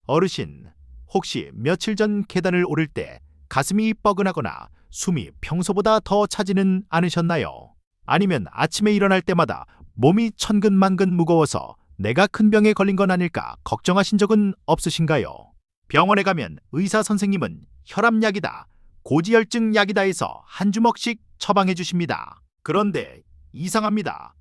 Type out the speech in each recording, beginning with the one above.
어르신, 혹시 며칠 전 계단을 오를 때 가슴이 뻐근하거나 숨이 평소보다 더 차지는 않으셨나요? 아니면 아침에 일어날 때마다 몸이 천근만근 무거워서 내가 큰 병에 걸린 건 아닐까 걱정하신 적은 없으신가요? 병원에 가면 의사 선생님은 혈압약이다, 고지혈증 약이다 해서 한 주먹씩 처방해 주십니다. 그런데 이상합니다.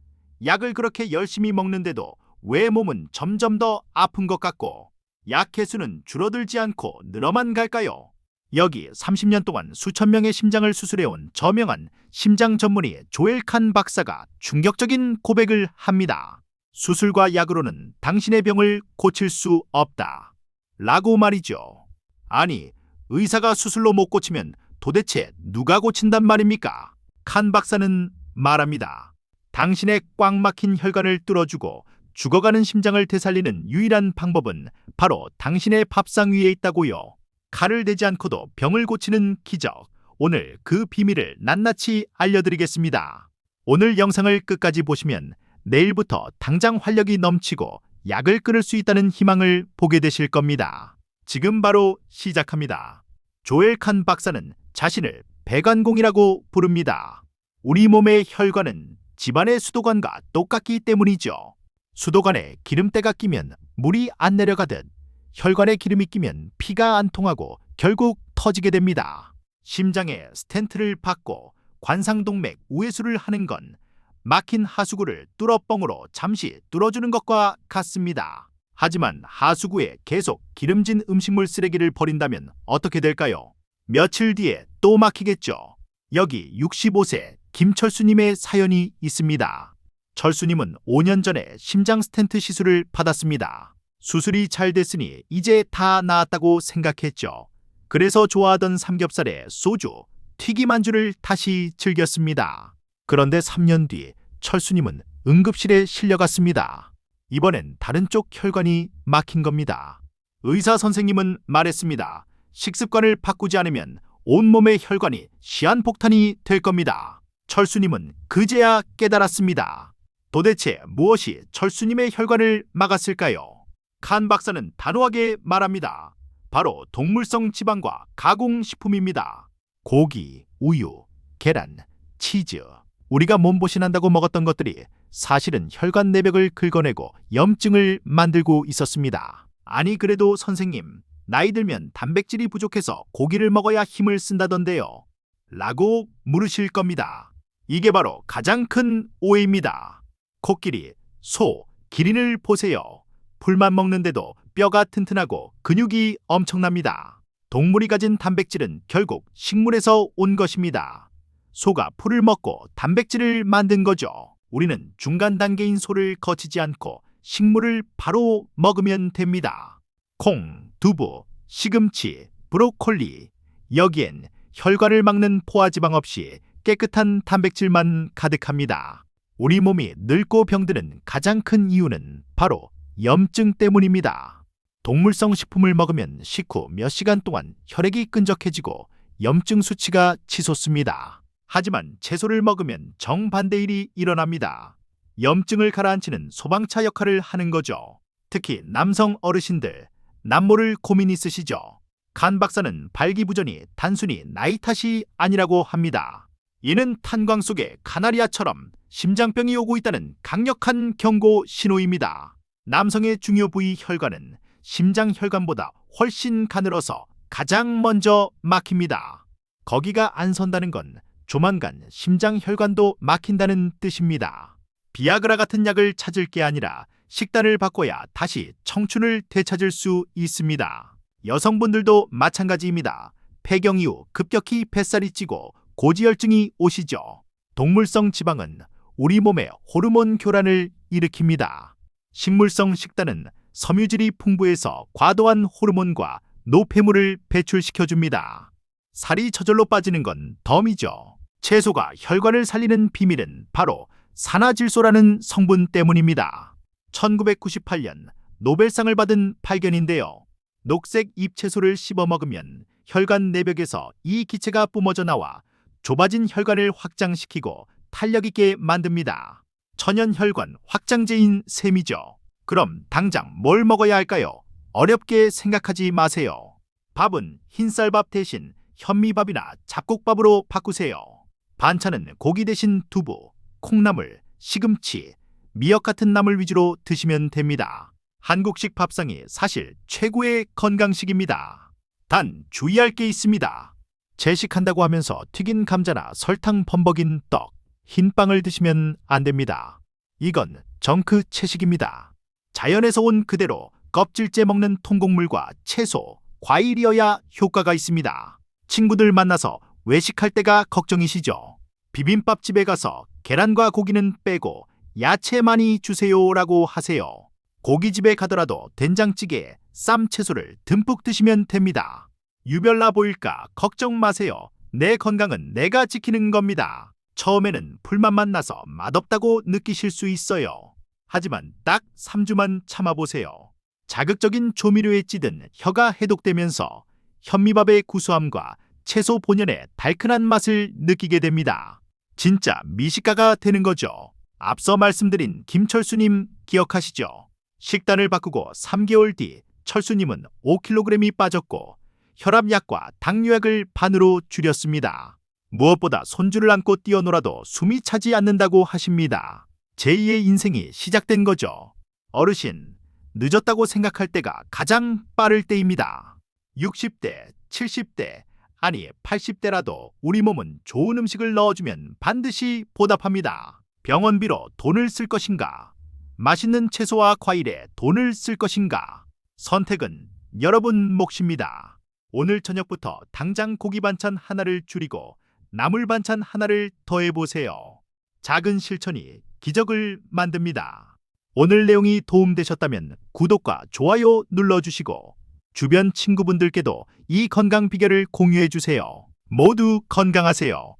약을 그렇게 열심히 먹는데도 왜 몸은 점점 더 아픈 것 같고 약 개수는 줄어들지 않고 늘어만 갈까요? 여기 30년 동안 수천 명의 심장을 수술해온 저명한 심장 전문의 조엘 칸 박사가 충격적인 고백을 합니다. 수술과 약으로는 당신의 병을 고칠 수 없다. 라고 말이죠. 아니, 의사가 수술로 못 고치면 도대체 누가 고친단 말입니까? 칸 박사는 말합니다. 당신의 꽉 막힌 혈관을 뚫어주고 죽어가는 심장을 되살리는 유일한 방법은 바로 당신의 밥상 위에 있다고요. 칼을 대지 않고도 병을 고치는 기적. 오늘 그 비밀을 낱낱이 알려드리겠습니다. 오늘 영상을 끝까지 보시면 내일부터 당장 활력이 넘치고 약을 끊을 수 있다는 희망을 보게 되실 겁니다. 지금 바로 시작합니다. 조엘 칸 박사는 자신을 배관공이라고 부릅니다. 우리 몸의 혈관은 집안의 수도관과 똑같기 때문이죠. 수도관에 기름때가 끼면 물이 안 내려가듯 혈관에 기름이 끼면 피가 안 통하고 결국 터지게 됩니다. 심장에 스텐트를 박고 관상동맥 우회수를 하는 건 막힌 하수구를 뚫어뻥으로 잠시 뚫어주는 것과 같습니다. 하지만 하수구에 계속 기름진 음식물 쓰레기를 버린다면 어떻게 될까요? 며칠 뒤에 또 막히겠죠. 여기 65세 김철수님의 사연이 있습니다. 철수님은 5년 전에 심장 스텐트 시술을 받았습니다. 수술이 잘 됐으니 이제 다 나았다고 생각했죠. 그래서 좋아하던 삼겹살에 소주, 튀김 안주를 다시 즐겼습니다. 그런데 3년 뒤 철수님은 응급실에 실려갔습니다. 이번엔 다른 쪽 혈관이 막힌 겁니다. 의사 선생님은 말했습니다. 식습관을 바꾸지 않으면 온몸의 혈관이 시한폭탄이 될 겁니다. 철수님은 그제야 깨달았습니다. 도대체 무엇이 철수님의 혈관을 막았을까요? 칸 박사는 단호하게 말합니다. 바로 동물성 지방과 가공식품입니다. 고기, 우유, 계란, 치즈. 우리가 몸보신한다고 먹었던 것들이 사실은 혈관 내벽을 긁어내고 염증을 만들고 있었습니다. 아니 그래도 선생님, 나이 들면 단백질이 부족해서 고기를 먹어야 힘을 쓴다던데요. 라고 물으실 겁니다. 이게 바로 가장 큰 오해입니다. 코끼리, 소, 기린을 보세요. 풀만 먹는데도 뼈가 튼튼하고 근육이 엄청납니다. 동물이 가진 단백질은 결국 식물에서 온 것입니다. 소가 풀을 먹고 단백질을 만든 거죠. 우리는 중간 단계인 소를 거치지 않고 식물을 바로 먹으면 됩니다. 콩, 두부, 시금치, 브로콜리. 여기엔 혈관을 막는 포화지방 없이 깨끗한 단백질만 가득합니다. 우리 몸이 늙고 병드는 가장 큰 이유는 바로 염증 때문입니다. 동물성 식품을 먹으면 식후 몇 시간 동안 혈액이 끈적해지고 염증 수치가 치솟습니다. 하지만 채소를 먹으면 정반대 일이 일어납니다. 염증을 가라앉히는 소방차 역할을 하는 거죠. 특히 남성 어르신들, 남모를 고민 있으시죠? 칸 박사는 발기부전이 단순히 나이 탓이 아니라고 합니다. 이는 탄광 속에 카나리아처럼 심장병이 오고 있다는 강력한 경고 신호입니다. 남성의 중요 부위 혈관은 심장 혈관보다 훨씬 가늘어서 가장 먼저 막힙니다. 거기가 안 선다는 건 조만간 심장 혈관도 막힌다는 뜻입니다. 비아그라 같은 약을 찾을 게 아니라 식단을 바꿔야 다시 청춘을 되찾을 수 있습니다. 여성분들도 마찬가지입니다. 폐경 이후 급격히 뱃살이 찌고 고지혈증이 오시죠. 동물성 지방은 우리 몸의 호르몬 교란을 일으킵니다. 식물성 식단은 섬유질이 풍부해서 과도한 호르몬과 노폐물을 배출시켜줍니다. 살이 저절로 빠지는 건 덤이죠. 채소가 혈관을 살리는 비밀은 바로 산화질소라는 성분 때문입니다. 1998년 노벨상을 받은 발견인데요. 녹색 잎채소를 씹어 먹으면 혈관 내벽에서 이 기체가 뿜어져 나와 좁아진 혈관을 확장시키고 탄력 있게 만듭니다. 천연 혈관 확장제인 셈이죠. 그럼 당장 뭘 먹어야 할까요? 어렵게 생각하지 마세요. 밥은 흰쌀밥 대신 현미밥이나 잡곡밥으로 바꾸세요. 반찬은 고기 대신 두부, 콩나물, 시금치, 미역 같은 나물 위주로 드시면 됩니다. 한국식 밥상이 사실 최고의 건강식입니다. 단 주의할 게 있습니다. 채식한다고 하면서 튀긴 감자나 설탕 범벅인 떡, 흰빵을 드시면 안 됩니다. 이건 정크 채식입니다. 자연에서 온 그대로 껍질째 먹는 통곡물과 채소, 과일이어야 효과가 있습니다. 친구들 만나서 외식할 때가 걱정이시죠? 비빔밥집에 가서 계란과 고기는 빼고 야채 많이 주세요라고 하세요. 고깃집에 가더라도 된장찌개에 쌈 채소를 듬뿍 드시면 됩니다. 유별나 보일까 걱정 마세요. 내 건강은 내가 지키는 겁니다. 처음에는 불맛만 나서 맛없다고 느끼실 수 있어요. 하지만 딱 3주만 참아보세요. 자극적인 조미료에 찌든 혀가 해독되면서 현미밥의 구수함과 채소 본연의 달큰한 맛을 느끼게 됩니다. 진짜 미식가가 되는 거죠. 앞서 말씀드린 김철수님 기억하시죠? 식단을 바꾸고 3개월 뒤 철수님은 5kg이 빠졌고 혈압약과 당뇨약을 반으로 줄였습니다. 무엇보다 손주를 안고 뛰어놀아도 숨이 차지 않는다고 하십니다. 제2의 인생이 시작된 거죠. 어르신, 늦었다고 생각할 때가 가장 빠를 때입니다. 60대, 70대, 아니 80대라도 우리 몸은 좋은 음식을 넣어주면 반드시 보답합니다. 병원비로 돈을 쓸 것인가? 맛있는 채소와 과일에 돈을 쓸 것인가? 선택은 여러분 몫입니다. 오늘 저녁부터 당장 고기 반찬 하나를 줄이고 나물 반찬 하나를 더해보세요. 작은 실천이 기적을 만듭니다. 오늘 내용이 도움되셨다면 구독과 좋아요 눌러주시고 주변 친구분들께도 이 건강 비결을 공유해주세요. 모두 건강하세요.